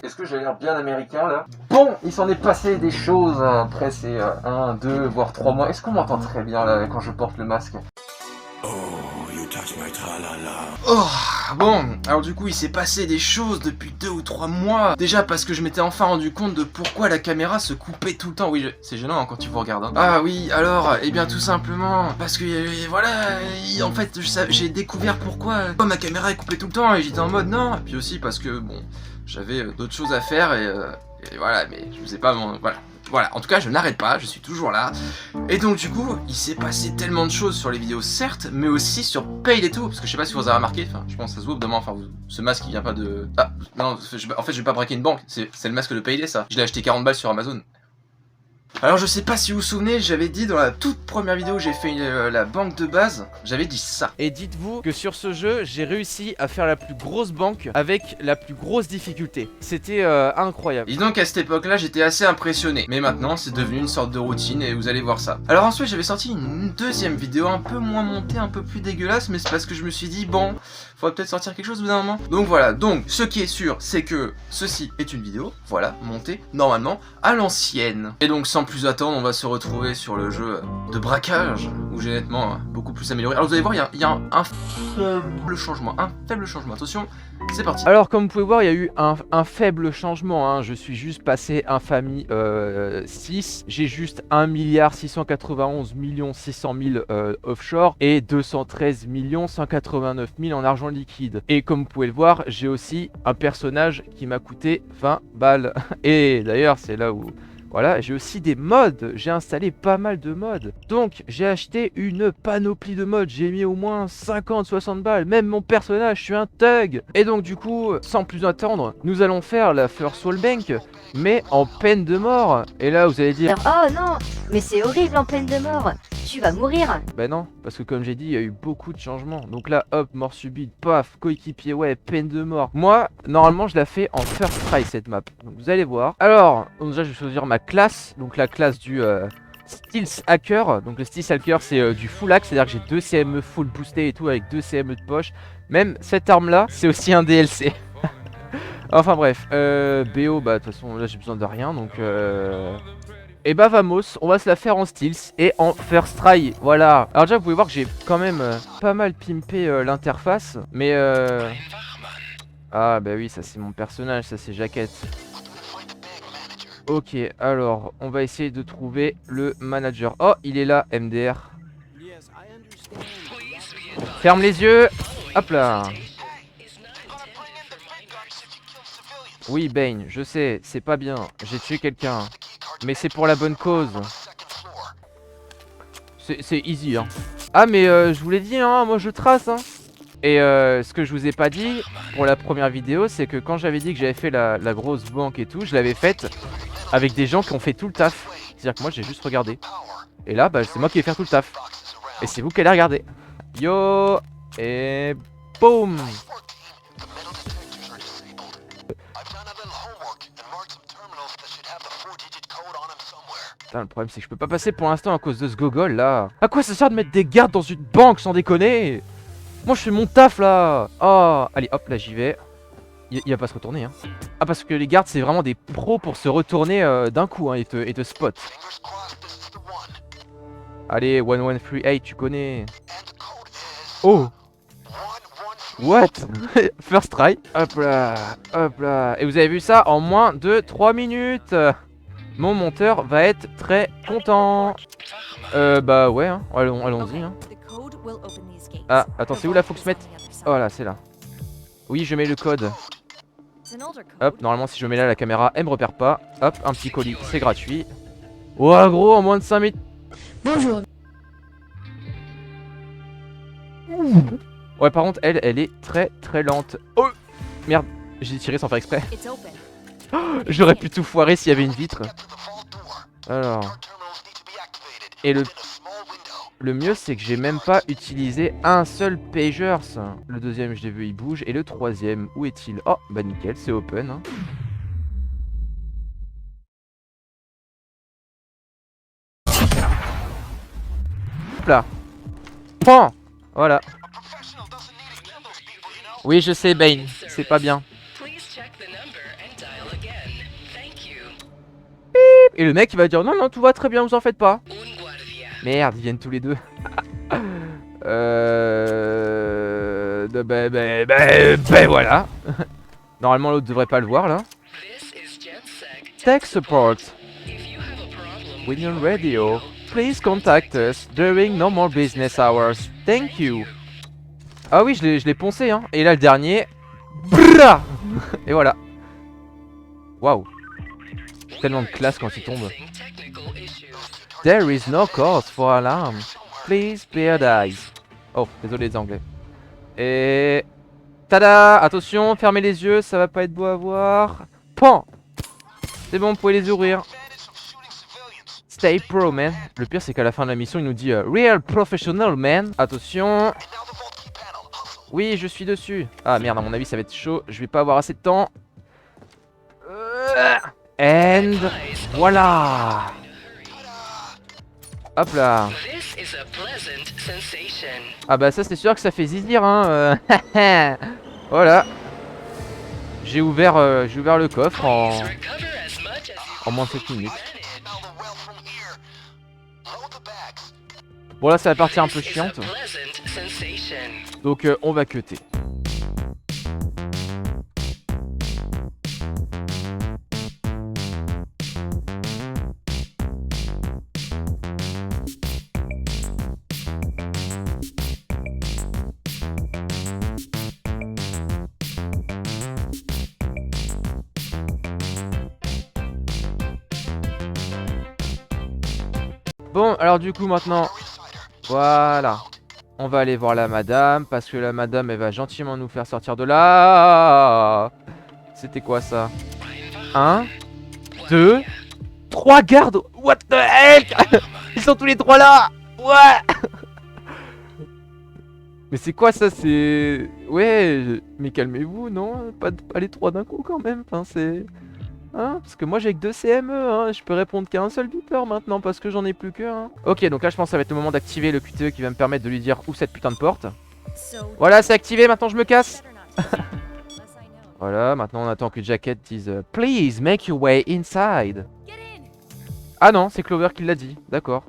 Est-ce que j'ai l'air bien américain là? Bon, il s'en est passé des choses après ces 1, 2, voire 3 mois. Est-ce qu'on m'entend très bien là quand je porte le masque? Oh, bon, alors du coup il s'est passé des choses depuis 2 ou 3 mois. Déjà parce que je m'étais enfin rendu compte de pourquoi la caméra se coupait tout le temps. Oui, c'est gênant hein, quand tu vous regardes. Hein. Ah oui, alors, eh bien tout simplement, parce que voilà, en fait j'ai découvert pourquoi ma caméra est coupée tout le temps et j'étais en mode non. Et puis aussi parce que bon, j'avais d'autres choses à faire et voilà, mais je vous ai pas... Voilà, en tout cas je n'arrête pas, je suis toujours là. Et donc du coup, il s'est passé tellement de choses sur les vidéos certes, mais aussi sur Paid et tout, parce que je sais pas si vous avez remarqué, enfin je pense que ça se voit demain, enfin ce masque il vient pas de... Ah, non, en fait je vais pas braquer une banque, c'est le masque de Payday ça. Je l'ai acheté 40 balles sur Amazon. Alors je sais pas si vous vous souvenez, j'avais dit dans la toute première vidéo où j'ai fait la banque de base, j'avais dit ça. Et dites-vous que sur ce jeu, j'ai réussi à faire la plus grosse banque avec la plus grosse difficulté. C'était incroyable. Et donc à cette époque-là, j'étais assez impressionné. Mais maintenant, c'est devenu une sorte de routine et vous allez voir ça. Alors ensuite, j'avais sorti une deuxième vidéo un peu moins montée, un peu plus dégueulasse, mais c'est parce que je me suis dit, bon, faudrait peut-être sortir quelque chose au bout d'un moment. Donc voilà, donc ce qui est sûr, c'est que ceci est une vidéo, voilà, montée normalement à l'ancienne. Et donc sans plus attendre, on va se retrouver sur le jeu de braquage, où j'ai nettement beaucoup plus amélioré. Alors vous allez voir, il y a un faible changement, attention, c'est parti. Alors comme vous pouvez voir, il y a eu un faible changement, hein. Je suis juste passé infamie 6, j'ai juste 1 691 600 000 offshore et 213 189 000 en argent liquide. Et comme vous pouvez le voir, j'ai aussi un personnage qui m'a coûté 20 balles. Et d'ailleurs c'est là où... Voilà, j'ai aussi des mods, j'ai installé pas mal de mods. Donc, j'ai acheté une panoplie de mods, j'ai mis au moins 50-60 balles. Même mon personnage, je suis un thug. Et donc, du coup, sans plus attendre, nous allons faire la First Wall Bank, mais en peine de mort. Et là, vous allez dire... Oh non, mais c'est horrible en peine de mort. Tu vas mourir. Bah non, parce que comme j'ai dit, il y a eu beaucoup de changements. Donc là, hop, mort subite, paf, coéquipier, ouais, peine de mort. Moi, normalement, je la fais en first try cette map. Donc vous allez voir. Alors, déjà, je vais choisir ma classe. Donc la classe du Stealth Hacker. Donc le Stealth Hacker, c'est du full hack, c'est-à-dire que j'ai 2 CME full boosté et tout, avec 2 CME de poche. Même cette arme-là, c'est aussi un DLC. Enfin bref, BO, bah de toute façon, là, j'ai besoin de rien, donc... Et bah vamos, on va se la faire en stealth et en first try, voilà. Alors déjà vous pouvez voir que j'ai quand même pas mal pimpé l'interface. Mais ah bah oui, ça c'est mon personnage, ça c'est Jaquette. Ok, alors on va essayer de trouver le manager. Oh, il est là, MDR. Ferme les yeux. Hop là. Oui Bane, je sais, c'est pas bien, j'ai tué quelqu'un. Mais c'est pour la bonne cause. C'est easy hein. Ah mais je vous l'ai dit hein, moi je trace hein. Et ce que je vous ai pas dit pour la première vidéo, c'est que quand j'avais dit que j'avais fait la grosse banque et tout, je l'avais faite avec des gens qui ont fait tout le taf. C'est-à-dire que moi j'ai juste regardé. Et là bah c'est moi qui vais faire tout le taf. Et c'est vous qui allez regarder. Yo. Et boum. Putain, le problème c'est que je peux pas passer pour l'instant à cause de ce gogol là. À quoi ça sert de mettre des gardes dans une banque sans déconner? Moi je fais mon taf là. Oh, allez hop là j'y vais. Il va pas se retourner hein. Ah parce que les gardes c'est vraiment des pros pour se retourner d'un coup hein, et te spot. Allez 1138 tu connais. Oh. What? First try. Hop là, hop là. Et vous avez vu ça en moins de 3 minutes. Mon monteur va être très content. Bah ouais, hein. Allons-y. Hein. Ah, attends, c'est où là? Faut que je mette. Oh là, c'est là. Oui, je mets le code. Hop, normalement, si je mets là, la caméra, elle me repère pas. Hop, un petit colis, c'est gratuit. Oh, gros, en moins de 5 minutes. Bonjour. Ouais, par contre, elle est très lente. Oh, merde, j'ai tiré sans faire exprès. J'aurais pu tout foirer s'il y avait une vitre. Alors. Et le mieux c'est que j'ai même pas utilisé un seul pagers. Le deuxième je l'ai vu il bouge. Et le troisième où est-il? Oh bah nickel c'est open hein. Hop là. Pan. Voilà. Oui je sais Bane. C'est pas bien. Et le mec il va dire non non tout va très bien, vous en faites pas. Merde, ils viennent tous les deux. Ben voilà. Normalement l'autre devrait pas le voir là. Tech support. Winyon Radio. Please contact us during normal business hours. Thank you. Ah oui, je l'ai poncé hein. Et là le dernier. Brrra. Et voilà. Waouh. Tellement de classe quand il tombe. There is no cause for alarm. Please bear eyes. Oh, désolé les anglais. Et... Tada! Attention, fermez les yeux, ça va pas être beau à voir. Pan! C'est bon, vous pouvez les ouvrir. Stay pro, man. Le pire, c'est qu'à la fin de la mission, il nous dit Real professional, man. Attention. Oui, je suis dessus. Ah merde, à mon avis, ça va être chaud. Je vais pas avoir assez de temps. And... Voilà! Hop là. Ah bah ça c'est sûr que ça fait zizir hein. Voilà. J'ai ouvert le coffre en moins de 7 minutes. Bon là c'est la partie un peu chiante. Donc on va cutter. Bon, alors du coup maintenant, voilà, on va aller voir la madame, parce que la madame elle va gentiment nous faire sortir de là. C'était quoi ça? 1, 2, 3 gardes. What the heck? Ils sont tous les 3 là. Ouais. Mais c'est quoi ça? C'est... Ouais, mais calmez-vous, non? Pas les 3 d'un coup quand même, enfin c'est... Hein, parce que moi j'ai que 2 CME, hein. Je peux répondre qu'à un seul beeper maintenant parce que j'en ai plus qu'un. Ok, donc là je pense que ça va être le moment d'activer le QTE qui va me permettre de lui dire où cette putain de porte. Voilà, c'est activé, maintenant je me casse. Voilà, maintenant on attend que Jacket dise Please make your way inside. Ah non, c'est Clover qui l'a dit, d'accord.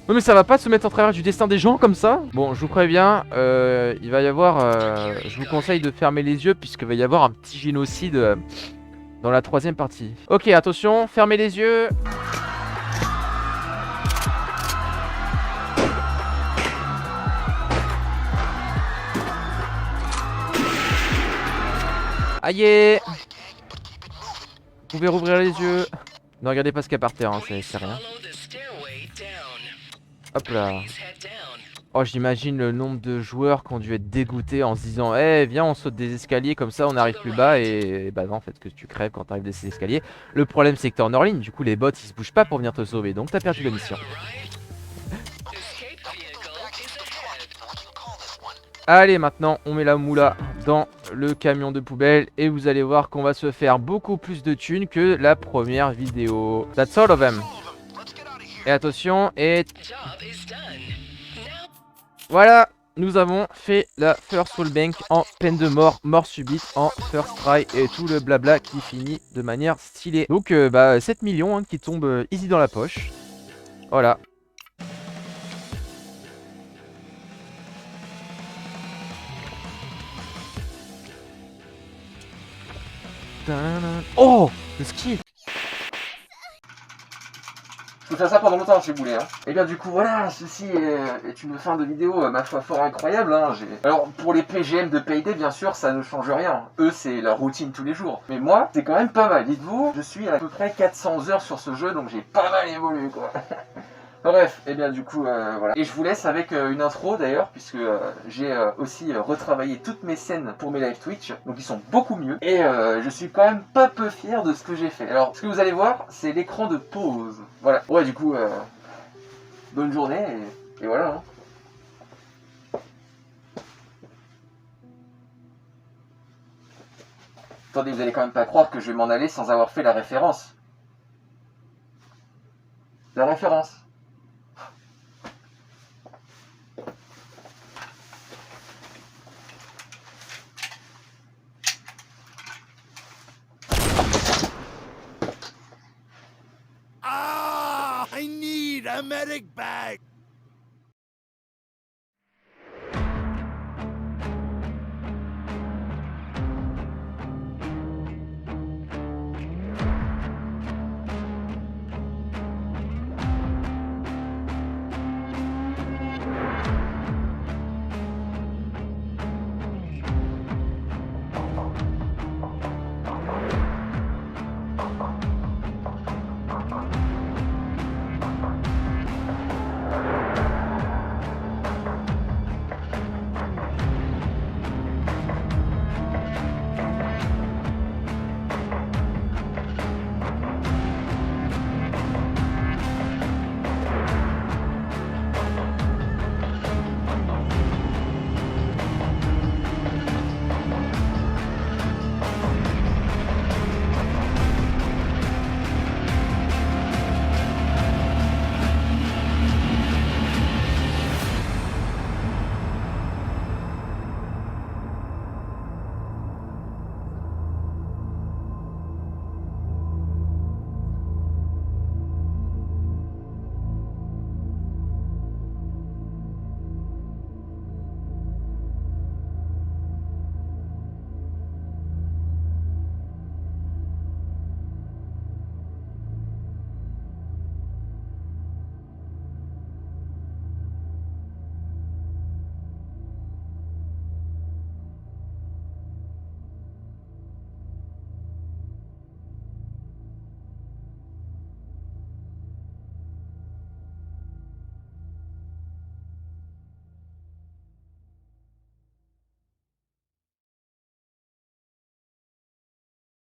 Non mais ça va pas se mettre en travers du destin des gens comme ça. Bon, je vous préviens, il va y avoir... je vous conseille de fermer les yeux puisqu'il va y avoir un petit génocide dans la 3ème partie. Ok, attention, fermez les yeux. Aïe. Vous pouvez rouvrir les yeux. Ne regardez pas ce qu'il y a par terre, hein, c'est rien. Hop là. Oh, j'imagine le nombre de joueurs qui ont dû être dégoûtés en se disant eh viens on saute des escaliers comme ça on arrive plus bas et bah non en fait que tu crèves quand t'arrives de ces escaliers. Le problème c'est que t'es en hors ligne, du coup les bots ils se bougent pas pour venir te sauver donc t'as perdu la mission. Allez maintenant on met la moula dans le camion de poubelle et vous allez voir qu'on va se faire beaucoup plus de thunes que la première vidéo. That's all of them. Et attention, et... Voilà, nous avons fait la first full bank en peine de mort, mort subite en first try et tout le blabla qui finit de manière stylée. Donc bah 7 millions hein, qui tombent easy dans la poche. Voilà. Oh, le ski. Je peux faire ça pendant longtemps chez Boulet. Hein. Et bien du coup voilà, ceci est une fin de vidéo ma foi fort incroyable. Hein. Alors pour les PGM de Payday bien sûr ça ne change rien. Eux c'est leur routine tous les jours. Mais moi c'est quand même pas mal. Dites-vous, je suis à peu près 400 heures sur ce jeu donc j'ai pas mal évolué quoi. Bref, et bien du coup voilà. Et je vous laisse avec une intro d'ailleurs, puisque j'ai aussi retravaillé toutes mes scènes pour mes live Twitch, donc ils sont beaucoup mieux. Et je suis quand même pas peu fier de ce que j'ai fait. Alors ce que vous allez voir, c'est l'écran de pause. Voilà. Ouais du coup, bonne journée et voilà. Hein. Attendez, vous allez quand même pas croire que je vais m'en aller sans avoir fait la référence. La référence. medic bag!